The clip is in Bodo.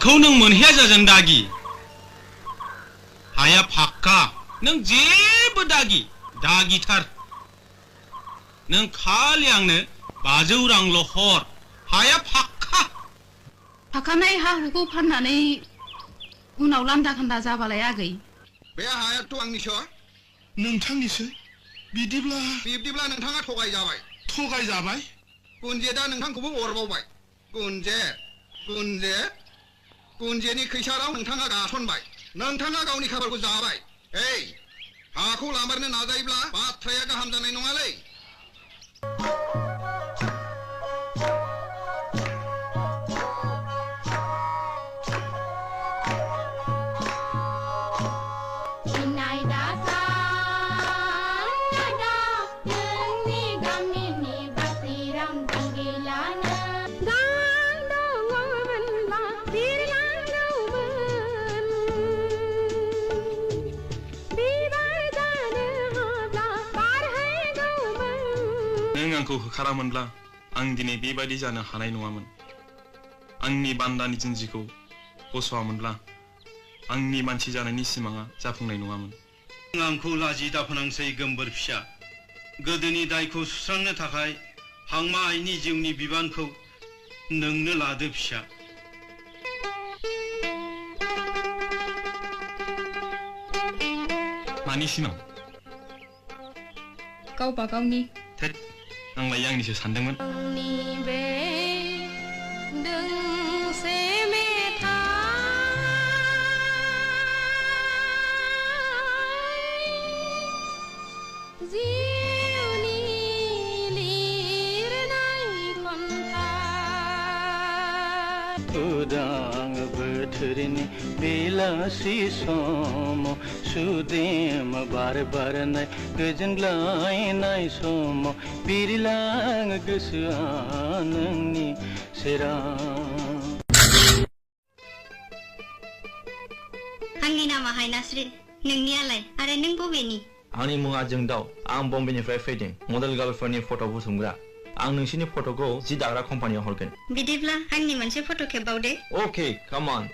हाखौ नों मोनहैया जाजों दागि हाया फाक्का नों जेबो दागिथार नों खालि आंनो 500 रांल' हर हाया फाक्का फाखानाय हा हुखौ फाननानै उनाव लान्दा खान्दा जाबालाय आगै बे हायाथ' आंनिसो नोंथांनिसो बिब्दिब्ला नोंथाङा थगायजाबाय गुनजेदा नोंथांखौबो अरबावबाय गुनजेनि खैसाराव नोंथाङा गासनबाय नोंथाङा गावनि खाफालखौ जाबाय हाखौ लामारनो नाजायोब्ला बाथ्राया गाहाम जानाय नङालै नों आंखौ होखारामोनब्ला आं दिनै बेबायदि जानो हानाय नङामोन आंनि बान्दानि जिन्जिखौ बस'आमोनब्ला आंनि मानसि जानायनि सिमाङा जाफुंनाय नङामोन आंखौ लाजि दाफोनांसै गोमबोर फिसा गोदोनि दायखौ सुस्रांनो थाखाय हांमा आइनि जिउनि बिबानखौ नोंनो लादो फिसा मानि सिमां गावबा गावनि आंलाय आंनिसो सानदोंमोन उदां बोथोरनि बेलासि समाव सुदेम बार बारनाय गोजोनग्लायनाय समाव बिरलाङो गोसोआ नोंनि सेराव आंनि नामा हायनास्रि नोंनियालाय आरो नों बबेनि आंनि मुङा जोंदाव आं बम्बेनिफ्राय फैदों मडेल गार्लफोरनि फट' बुथुमग्रा आं नोंसिनि फट'खौ जि दाग्रा कम्पानियाव हरगोन बिदिब्ला आंनि मोनसे फट' खेबबाव दे Okay, come on.